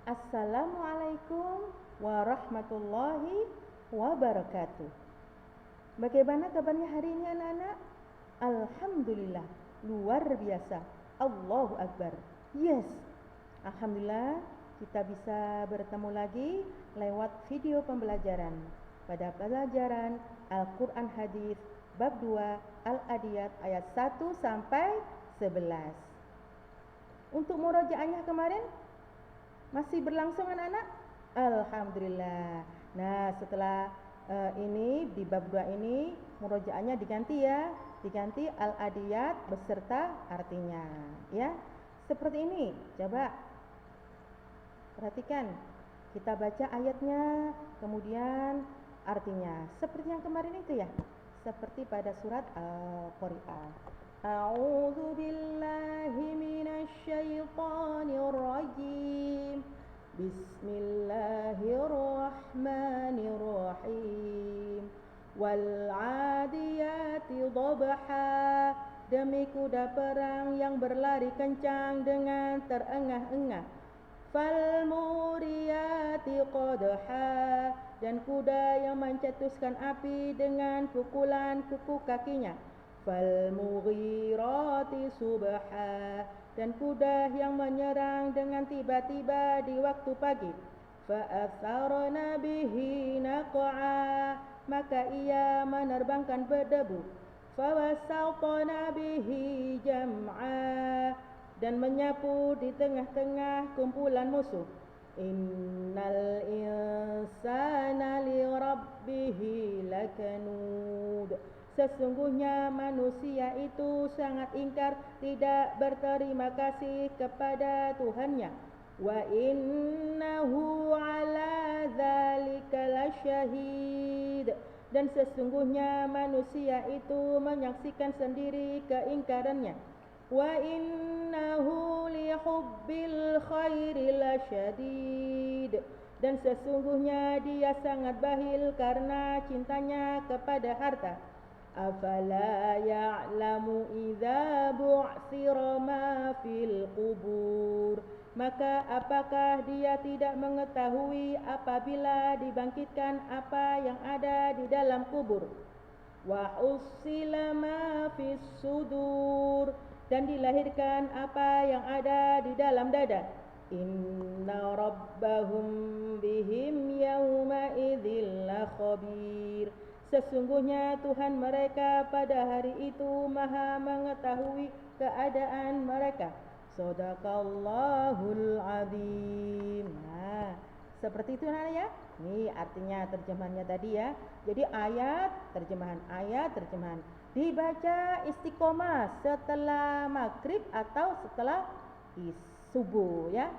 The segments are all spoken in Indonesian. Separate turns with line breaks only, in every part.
Assalamualaikum warahmatullahi wabarakatuh. Bagaimana kabarnya hari ini anak-anak? Alhamdulillah, luar biasa. Allahu Akbar. Yes, Alhamdulillah kita bisa bertemu lagi lewat video pembelajaran pada pelajaran Al-Quran Hadis bab 2 Al-Adiyat ayat 1 sampai 11. Untuk murojaahnya kemarin masih berlangsung anak-anak? Alhamdulillah. Nah, setelah ini di bab 2 ini murojaahnya diganti ya. Diganti Al-Adiyat beserta artinya, ya. Seperti ini. Coba perhatikan. Kita baca ayatnya, kemudian artinya. Seperti yang kemarin itu ya. Seperti pada surat Al-Qari'ah. A'udzu billahi minasy syaithanir rajim. Bismillahirrahmanirrahim. Wal 'adiyati dhabha. Demi kuda perang yang berlari kencang dengan terengah-engah. Fal muriyati qadha. Dan kuda yang mencetuskan api dengan pukulan kuku kakinya. Fal mughirati subha. Dan kuda yang menyerang dengan tiba-tiba di waktu pagi. Fa atharna bihi naq'a. Maka ia menerbangkan berdebu. Fa wasatna bihi jam'a. Dan menyapu di tengah-tengah kumpulan musuh. Innal insana li rabbihi lakanud. Sesungguhnya manusia itu sangat ingkar, tidak berterima kasih kepada Tuhannya. Wa innahu ala dzalika lasyahid. Dan sesungguhnya manusia itu menyaksikan sendiri keingkarannya. Wa innahu li hubbil khairi lasyadid. Dan sesungguhnya dia sangat bakhil karena cintanya kepada harta. Afala ya'lamu idza bu'thira ma fil qubur. Maka apakah dia tidak mengetahui apabila dibangkitkan apa yang ada di dalam kubur. Wa husila ma fis sudur. Dan dilahirkan apa yang ada di dalam dada. Inna rabbahum bihim yawma idzil khabir. Sesungguhnya Tuhan mereka pada hari itu maha mengetahui keadaan mereka. Shadaqallahul azim. Nah, seperti itu anak ya. Ini artinya terjemahannya tadi ya. Jadi terjemahan dibaca istiqomah setelah maghrib atau setelah subuh ya.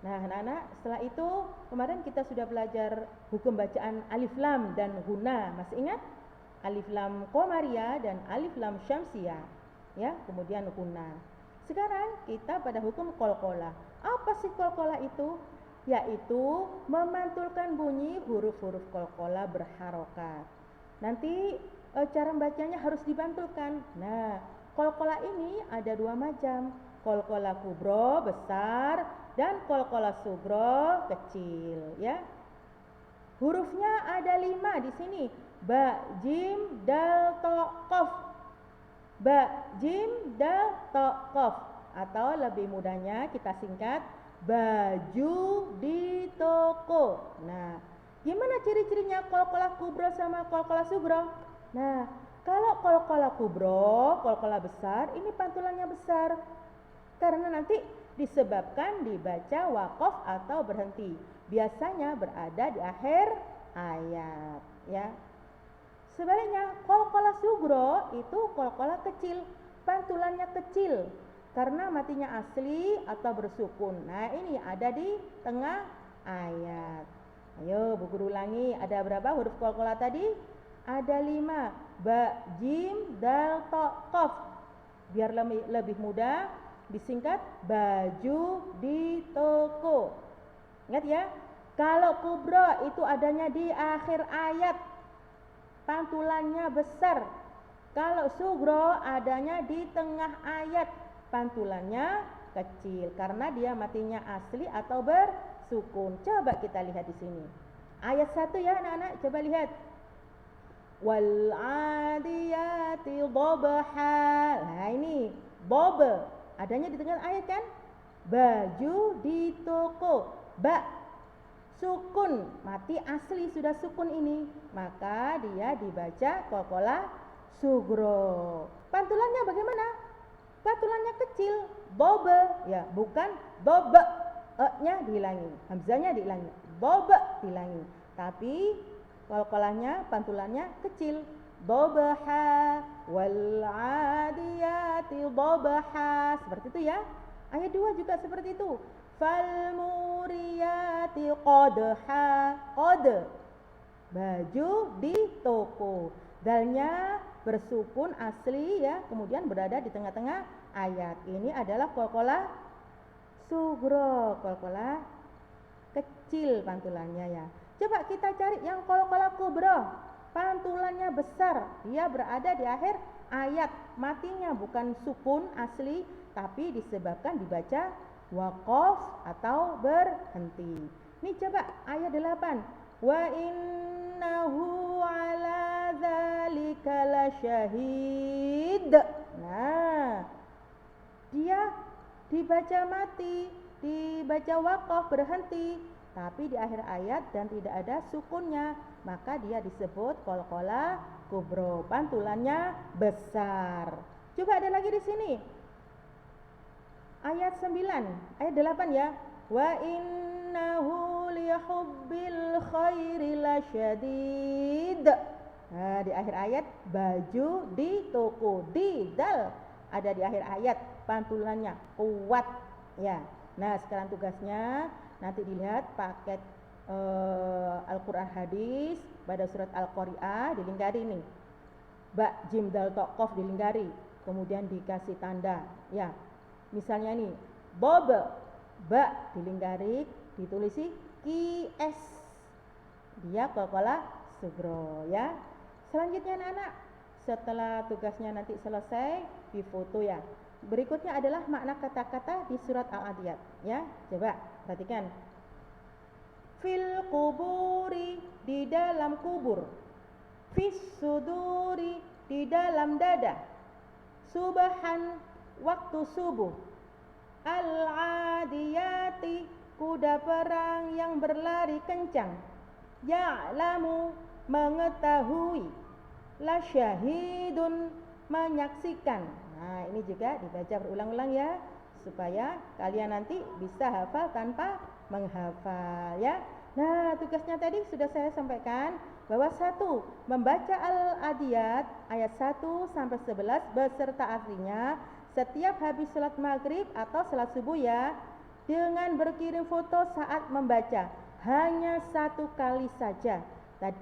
Nah anak-anak, setelah itu kemarin kita sudah belajar hukum bacaan alif lam dan guna. Masih ingat? Alif lam qamariyah dan alif lam syamsiyah ya, kemudian guna. Sekarang kita pada hukum qalqalah. Apa sih qalqalah itu? Yaitu memantulkan bunyi huruf-huruf qalqalah berharokat. Nanti cara bacanya harus dibantulkan. Nah, qalqalah ini ada dua macam. Qalqalah kubro besar dan qalqalah sugro kecil ya. Hurufnya ada 5 di sini. Ba, jim, dal, to, qaf. Ba, jim, dal, to, qaf. Atau lebih mudahnya kita singkat baju di toko. Nah, gimana ciri-cirinya qalqalah kubro sama qalqalah sugro? Nah, kalau qalqalah kubro, qalqalah besar, ini pantulannya besar. Karena nanti disebabkan dibaca waqaf atau berhenti. Biasanya berada di akhir ayat, ya. Sebaliknya, qalqalah sugro itu qalqalah kecil, pantulannya kecil karena matinya asli atau bersukun. Nah, ini ada di tengah ayat. Ayo, Bu Guru ulangi, ada berapa huruf qalqalah tadi? Ada 5. Ba, jim, dal, to, qaf. Biar lebih mudah disingkat baju di toko. Ingat ya, kalau kubro itu adanya di akhir ayat, pantulannya besar. Kalau sugro adanya di tengah ayat, pantulannya kecil karena dia matinya asli atau bersukun. Coba kita lihat di sini. Ayat 1 ya anak-anak, coba lihat. Wal 'adiyati dhabha. Nah ini bobe adanya di tengah ayat kan? Baju di toko. Sukun, mati asli sudah sukun ini, maka dia dibaca qalqalah sugro. Pantulannya bagaimana? Pantulannya kecil, bobe, ya bukan bobe, nya dihilangi, hamzahnya dihilangi, bobe dihilangi. Tapi qalqalahnya, pantulannya kecil, dhabha wal 'adiyati dhabha. Seperti itu ya. Ayat 2 juga seperti itu. Fal muriyati qadha. Qad, baju di toko. Dalnya bersukun asli ya, kemudian berada di tengah-tengah ayat. Ini adalah qalqalah sugro, qalqalah kecil pantulannya ya. Coba kita cari yang qalqalah kubro, pantulannya besar. Dia berada di akhir ayat, matinya bukan sukun asli, tapi disebabkan dibaca waqaf atau berhenti. Ini coba ayat 8. Wa innahu ala dzalika lasyahid. Nah, dia dibaca mati, dibaca waqaf berhenti, tapi di akhir ayat dan tidak ada sukunnya, maka dia disebut qalqalah kubro, pantulannya besar. Coba ada lagi di sini. Ayat 9, ayat 8 ya. Wa innahu lihubbil khairi lasyadid. Nah, di akhir ayat baju di toko, di dal ada di akhir ayat, pantulannya kuat ya. Nah, sekarang tugasnya nanti dilihat paket Al-Qur'an hadis pada surat Al-Qari'ah dilingkari nih. Ba, jim, dal, to, qaf dilingkari, kemudian dikasih tanda ya. Misalnya nih, bob, ba dilingkari, ditulisi qs. Dia qalqalah sugro ya. Selanjutnya anak-anak, setelah tugasnya nanti selesai, difoto ya. Berikutnya adalah makna kata-kata di surat Al-Adiyat ya. Coba perhatikan. Fil kuburi, di dalam kubur. Fis suduri, di dalam dada. Subhan, waktu subuh. Al-adiyati, kuda perang yang berlari kencang. Ya'lamu, mengetahui. La syahidun, menyaksikan. Nah, ini juga dibaca berulang-ulang ya, supaya kalian nanti bisa hafal tanpa menghafal ya. Nah, tugasnya tadi sudah saya sampaikan bahwa 1. Membaca Al-Adiyat ayat 1 sampai 11 beserta artinya setiap habis salat maghrib atau salat subuh ya, dengan berkirim foto saat membaca, hanya 1 kali saja.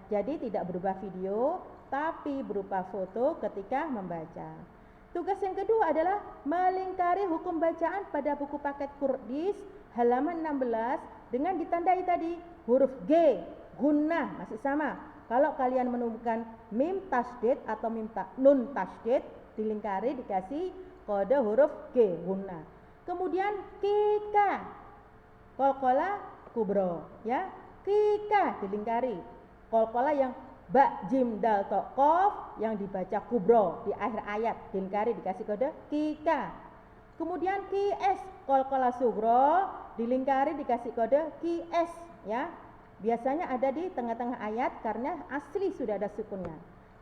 Jadi tidak berupa video, tapi berupa foto ketika membaca. Tugas yang kedua adalah melingkari hukum bacaan pada buku paket Qurdis halaman 16 dengan ditandai tadi huruf G, gunnah masih sama. Kalau kalian menemukan mim tasydid atau nun tasydid, dilingkari dikasih kode huruf G, gunnah. Kemudian kika, qalqalah kubro ya. Kika dilingkari, qalqalah yang ba, jim, dal, to, qaf yang dibaca kubro di akhir ayat, dilingkari dikasih kode kika. Kemudian qs, qalqalah sugro dilingkari dikasih kode qs ya. Biasanya ada di tengah-tengah ayat karena asli sudah ada sukunnya.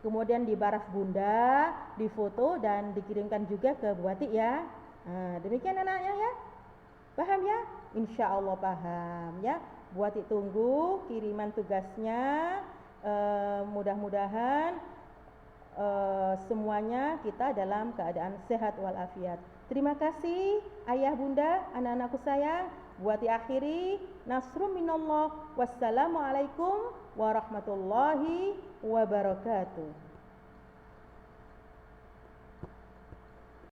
Kemudian di baraf bunda, difoto dan dikirimkan juga ke Buati ya. Nah, demikian anaknya ya. Paham ya? Insya Allah paham ya. Buati tunggu kiriman tugasnya. Mudah-mudahan semuanya kita dalam keadaan sehat walafiat. Terima kasih ayah bunda, anak-anakku sayang. Buati akhiri, nasrum minallah. Wassalamualaikum warahmatullahi wabarakatuh.